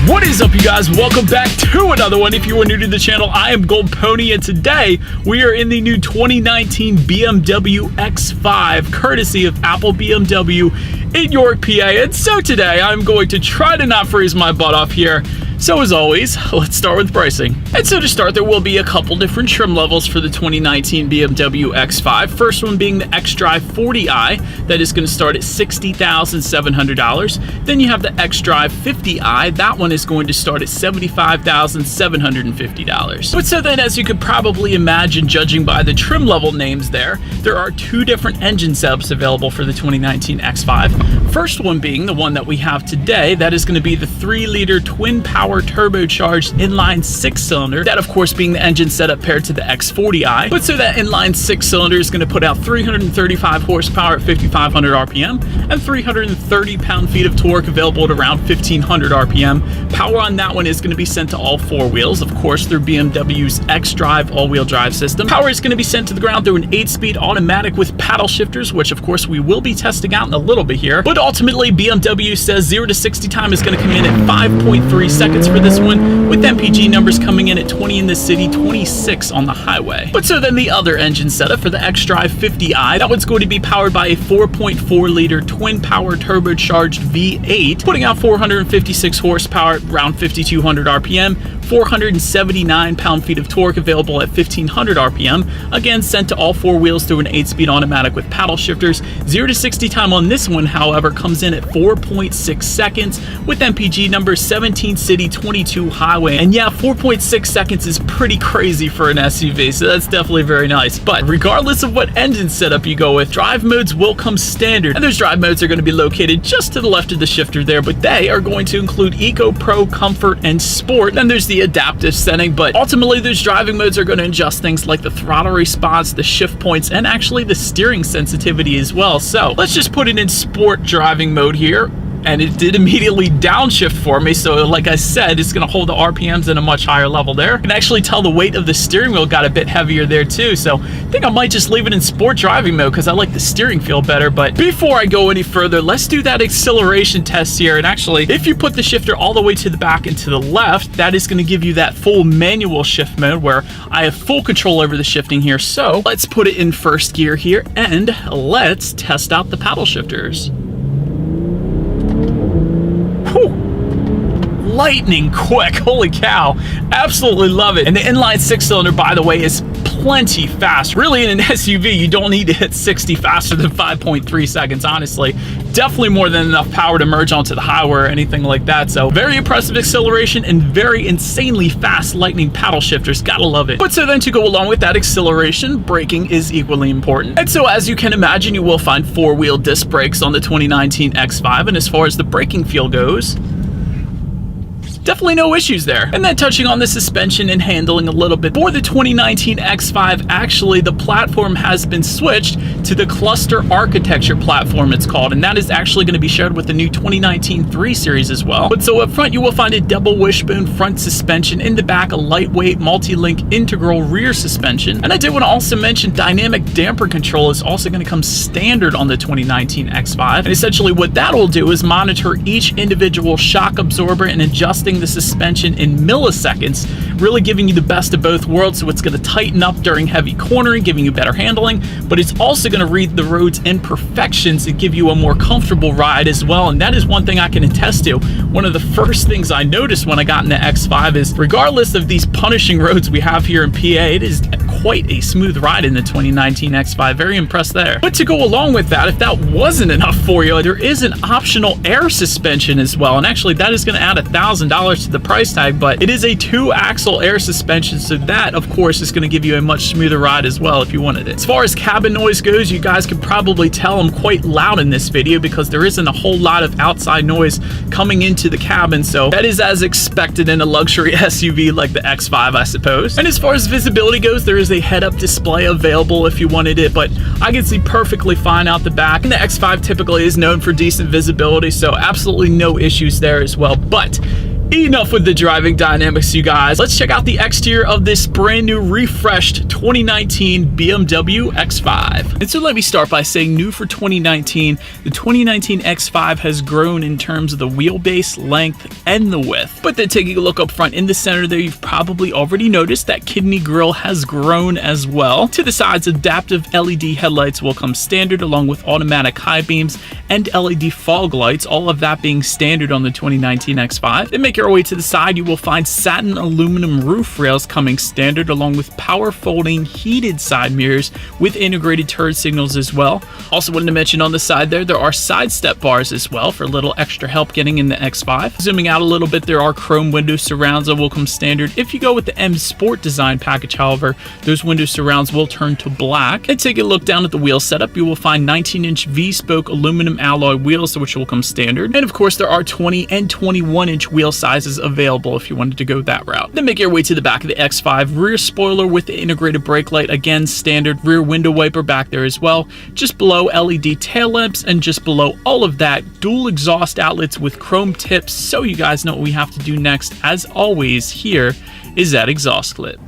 What is up, you guys? Welcome back to another one. If you are new to the channel, I am Gold Pony, and today we are in the new 2019 BMW X5, courtesy of Apple BMW in York, PA. And so today I'm going to try to not freeze my butt off here. So as always, let's start with pricing. And so to start, there will be a couple different trim levels for the 2019 BMW X5. First one being the xDrive 40i, that is going to start at $60,700. Then you have the xDrive 50i, that one is going to start at $75,750. But so then, as you could probably imagine, judging by the trim level names there are two different engine setups available for the 2019 X5. First one being the one that we have today, that is going to be the 3-liter twin power turbocharged inline 6-cylinder, that of course being the engine setup paired to the X40i. But so that inline 6-cylinder is going to put out 335 horsepower at 5,500 RPM and 330 pound-feet of torque available at around 1,500 RPM. Power on that one is going to be sent to all four wheels, of course through BMW's xDrive all-wheel drive system. Power is going to be sent to the ground through an 8-speed automatic with paddle shifters, which of course we will be testing out in a little bit here. But ultimately, BMW says 0 to 60 time is going to come in at 5.3 seconds for this one, with MPG numbers coming in at 20 in the city, 26 on the highway. But so then the other engine setup for the xDrive 50i, that one's going to be powered by a 4.4-liter twin power turbocharged V8, putting out 456 horsepower at around 5,200 RPM, 479 pound-feet of torque available at 1,500 RPM, again sent to all four wheels through an 8-speed automatic with paddle shifters. 0 to 60 time on this one, however, comes in at 4.6 seconds, with MPG numbers 17 city, 22 highway. And yeah, 4.6 seconds is pretty crazy for an SUV, so that's definitely very nice. But regardless of what engine setup you go with, drive modes will come standard, and those drive modes are going to be located just to the left of the shifter there, but they are going to include Eco, Pro, Comfort, and Sport. Then there's the adaptive setting, but ultimately those driving modes are going to adjust things like the throttle response, the shift points, and actually the steering sensitivity as well. So let's just put it in sport driving mode here, and it did immediately downshift for me. So like I said, it's going to hold the RPMs at a much higher level there. You can actually tell the weight of the steering wheel got a bit heavier there too. So I think I might just leave it in sport driving mode because I like the steering feel better. But before I go any further, let's do that acceleration test here. And actually, if you put the shifter all the way to the back and to the left, that is going to give you that full manual shift mode where I have full control over the shifting here. So let's put it in first gear here and let's test out the paddle shifters. Whew. Lightning quick, holy cow, absolutely love it. And the inline 6-cylinder, by the way, is plenty fast. Really, in an SUV, you don't need to hit 60 faster than 5.3 seconds, honestly. Definitely more than enough power to merge onto the highway or anything like that. So very impressive acceleration and very insanely fast lightning paddle shifters, gotta love it. But so then to go along with that acceleration, braking is equally important. And so as you can imagine, you will find 4-wheel disc brakes on the 2019 X5, and as far as the braking feel goes, definitely no issues there. And then touching on the suspension and handling a little bit, for the 2019 X5, actually the platform has been switched to the cluster architecture platform, it's called, and that is actually going to be shared with the new 2019 3 Series as well. But so up front, you will find a double wishbone front suspension, in the back a lightweight multi-link integral rear suspension. And I did want to also mention dynamic damper control is also going to come standard on the 2019 X5. And essentially what that will do is monitor each individual shock absorber and adjusting the suspension in milliseconds, really giving you the best of both worlds. So it's going to tighten up during heavy cornering, giving you better handling, but it's also going to read the road's imperfections and give you a more comfortable ride as well. And that is one thing I can attest to. One of the first things I noticed when I got in the X5 is, regardless of these punishing roads we have here in PA, it is quite a smooth ride in the 2019 X5. Very impressed there. But to go along with that, if that wasn't enough for you, there is an optional air suspension as well. And actually that is going to add $1,000 to the price tag, but it is a 2-axle air suspension, so that of course is going to give you a much smoother ride as well if you wanted it. As far as cabin noise goes, you guys can probably tell I'm quite loud in this video because there isn't a whole lot of outside noise coming into the cabin, so that is as expected in a luxury SUV like the X5, I suppose. And as far as visibility goes, there is a head-up display available if you wanted it, but I can see perfectly fine out the back, and the X5 typically is known for decent visibility, so absolutely no issues there as well. But Enough with the driving dynamics, you guys. Let's check out the exterior of this brand new refreshed 2019 BMW X5. And so let me start by saying new for 2019, the 2019 X5 has grown in terms of the wheelbase, length, and the width. But then taking a look up front in the center there, you've probably already noticed that kidney grille has grown as well. To the sides, adaptive LED headlights will come standard along with automatic high beams and LED fog lights, all of that being standard on the 2019 X5. Then make your way to the side, you will find satin aluminum roof rails coming standard along with power folding heated side mirrors with integrated turn signals as well. Also wanted to mention on the side there are side step bars as well for a little extra help getting in the X5. Zooming out a little bit, there are chrome window surrounds that will come standard. If you go with the M Sport design package, however, those window surrounds will turn to black. And take a look down at the wheel setup, you will find 19-inch V-spoke aluminum alloy wheels, which will come standard. And of course, there are 20 and 21-inch wheel sizes available if you wanted to go that route. Then make your way to the back of the X5. Rear spoiler with the integrated brake light, again standard. Rear window wiper back there as well. Just below, LED tail lamps, and just below all of that, dual exhaust outlets with chrome tips. So you guys know what we have to do next. As always, here is that exhaust clip.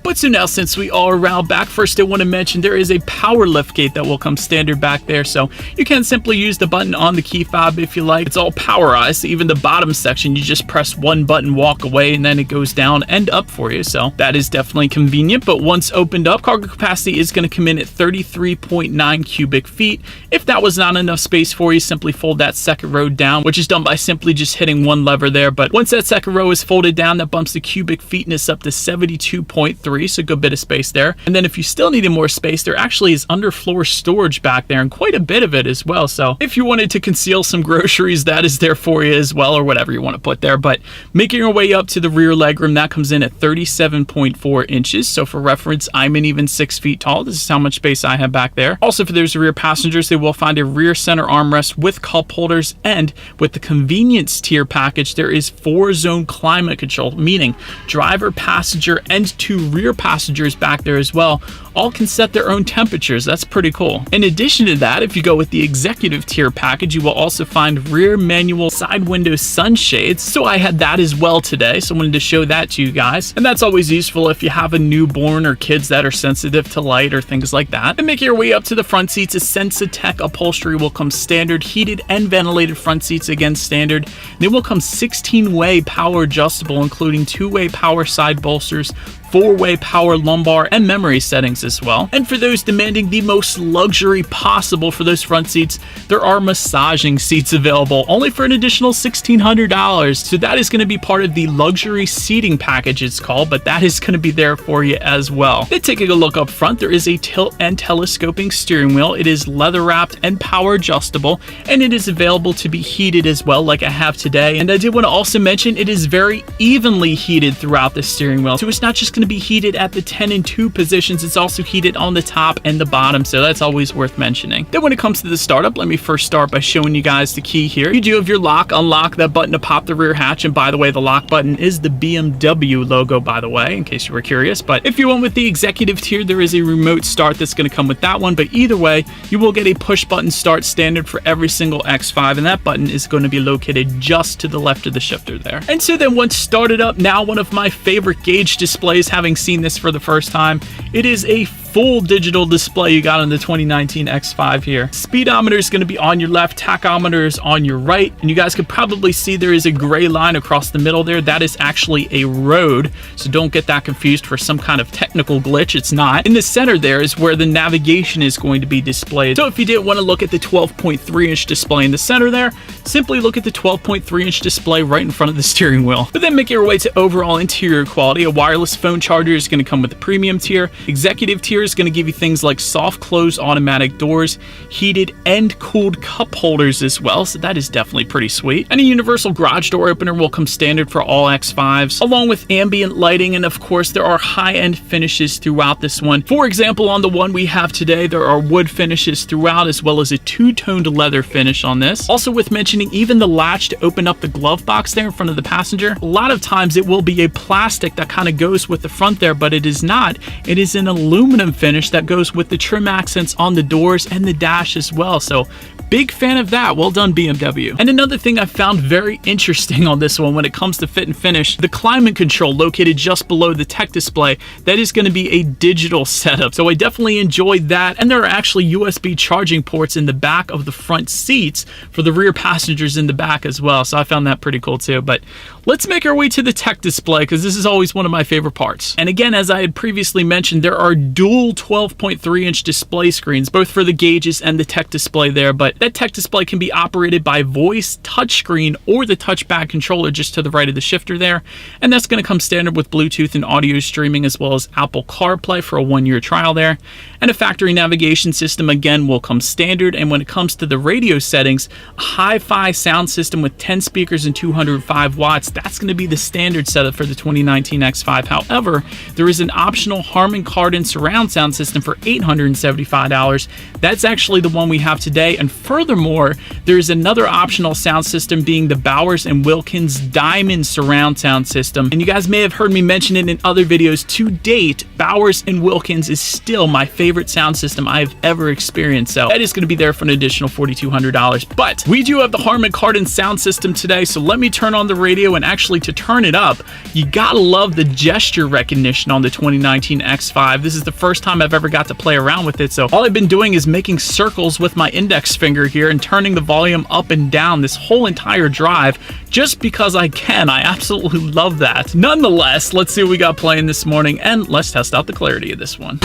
But so now, since we are around back, first I want to mention there is a power lift gate that will come standard back there, so you can simply use the button on the key fob if you like. It's all powerized, so even the bottom section, you just press one button, walk away, and then it goes down and up for you, so that is definitely convenient. But once opened up, cargo capacity is going to come in at 33.9 cubic feet. If that was not enough space for you, simply fold that second row down, which is done by simply just hitting one lever there. But once that second row is folded down, that bumps the cubic feetness up to 72.3. So a good bit of space there. And then if you still needed more space, there actually is underfloor storage back there, and quite a bit of it as well. So if you wanted to conceal some groceries, that is there for you as well, or whatever you want to put there. But making your way up to the rear legroom, that comes in at 37.4 inches. So for reference, I'm an even 6 feet tall. This is how much space I have back there. Also, for those rear passengers, they will find a rear center armrest with cup holders, and with the convenience tier package, there is 4-zone climate control, meaning driver, passenger, and 2 rear passengers back there as well all can set their own temperatures. That's pretty cool. In addition to that, if you go with the executive tier package, you will also find rear manual side window sunshades. So I had that as well today, so I wanted to show that to you guys. And that's always useful if you have a newborn or kids that are sensitive to light or things like that. And make your way up to the front seats, a Sensatech upholstery will come standard. Heated and ventilated front seats, again standard. They will come 16-way power adjustable, including 2-way power side bolsters, 4-way power lumbar, and memory settings as well. And for those demanding the most luxury possible for those front seats, there are massaging seats available, only for an additional $1,600. So that is going to be part of the luxury seating package, it's called, but that is going to be there for you as well. Then taking a look up front, there is a tilt and telescoping steering wheel. It is leather wrapped and power adjustable, and it is available to be heated as well, like I have today. And I did want to also mention it is very evenly heated throughout the steering wheel, so it's not just going to be heated at the 10 and 2 positions, it's also heated on the top and the bottom, so that's always worth mentioning. Then when it comes to the startup, let me first start by showing you guys the key here. You do have your lock, unlock, that button to pop the rear hatch, and by the way, the lock button is the BMW logo, by the way, in case you were curious. But if you went with the executive tier, there is a remote start that's going to come with that one, but either way, you will get a push button start standard for every single X5, and that button is going to be located just to the left of the shifter there. And so then once started up, now one of my favorite gauge displays, having seen this for the first time, it is a full digital display you got on the 2019 X5 here. Speedometer is going to be on your left, tachometer is on your right, and you guys could probably see there is a gray line across the middle there. That is actually a road, so don't get that confused for some kind of technical glitch. It's not. In the center there is where the navigation is going to be displayed. So if you didn't want to look at the 12.3-inch display in the center there, simply look at the 12.3-inch display right in front of the steering wheel. But then make your way to overall interior quality. A wireless phone charger is going to come with the premium tier. Executive tier here is going to give you things like soft close automatic doors, heated and cooled cup holders as well, so that is definitely pretty sweet. And a universal garage door opener will come standard for all X5s, along with ambient lighting, and of course there are high-end finishes throughout this one. For example, on the one we have today, there are wood finishes throughout, as well as a two-toned leather finish on this. Also worth mentioning, even the latch to open up the glove box there in front of the passenger, a lot of times it will be a plastic that kind of goes with the front there, but it is not. It is an aluminum finish that goes with the trim accents on the doors and the dash as well. So big fan of that. Well done, BMW. And another thing I found very interesting on this one when it comes to fit and finish, the climate control located just below the tech display, that is going to be a digital setup. So I definitely enjoyed that. And there are actually USB charging ports in the back of the front seats for the rear passengers in the back as well. So I found that pretty cool too. But let's make our way to the tech display, because this is always one of my favorite parts. And again, as I had previously mentioned, there are dual 12.3-inch display screens, both for the gauges and the tech display there. But that tech display can be operated by voice, touchscreen, or the touchpad controller just to the right of the shifter there. And that's going to come standard with Bluetooth and audio streaming, as well as Apple CarPlay for a 1-year trial there. And a factory navigation system, again, will come standard. And when it comes to the radio settings, a hi-fi sound system with 10 speakers and 205 watts, that's going to be the standard setup for the 2019 X5. However, there is an optional Harman Kardon surround sound system for $875. That's actually the one we have today. And furthermore, there's another optional sound system being the Bowers & Wilkins Diamond surround sound system. And you guys may have heard me mention it in other videos. To date, Bowers & Wilkins is still my favorite sound system I've ever experienced. So that is going to be there for an additional $4,200. But we do have the Harman Kardon sound system today. So let me turn on the radio, and actually to turn it up, you gotta love the gesture recognition on the 2019 X5. This is the first time I've ever got to play around with it. So all I've been doing is making circles with my index finger here and turning the volume up and down this whole entire drive just because I can. I absolutely love that. Nonetheless, let's see what we got playing this morning, and let's test out the clarity of this one.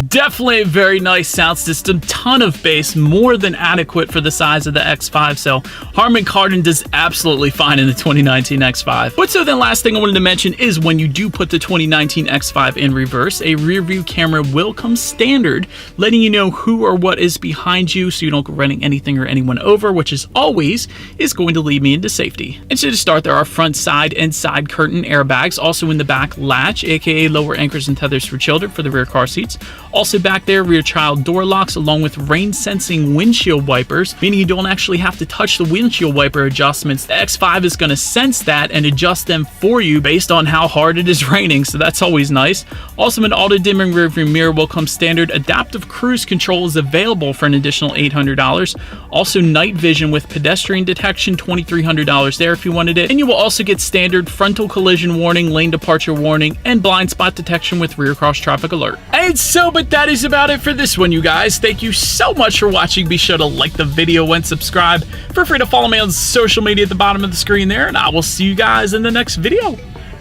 Definitely a very nice sound system, ton of bass, more than adequate for the size of the X5, so Harman Kardon does absolutely fine in the 2019 X5. But so then last thing I wanted to mention is when you do put the 2019 X5 in reverse, a rear view camera will come standard, letting you know who or what is behind you so you don't go running anything or anyone over, which is always going to lead me into safety. And so to start, there are front, side, and side curtain airbags, also in the back latch, aka lower anchors and tethers for children for the rear car seats. Also back there, rear child door locks along with rain sensing windshield wipers, meaning you don't actually have to touch the windshield wiper adjustments. The X5 is going to sense that and adjust them for you based on how hard it is raining, so that's always nice. Also, an auto dimming rear view mirror will come standard. Adaptive cruise control is available for an additional $800. Also night vision with pedestrian detection, $2,300 there if you wanted it. And you will also get standard frontal collision warning, lane departure warning, and blind spot detection with rear cross traffic alert. And so, but that is about it for this one, you guys. Thank you so much for watching. Be sure to like the video and subscribe. Feel free to follow me on social media at the bottom of the screen there, and I will see you guys in the next video.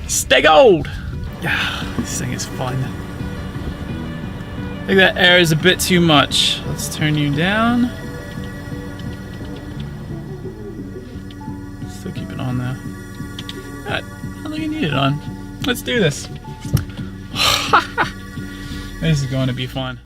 Stay gold. Yeah, this thing is fun. I think that air is a bit too much. Let's turn you down. Still keep it on though. I don't think you need it on. Let's do this. This is going to be fun.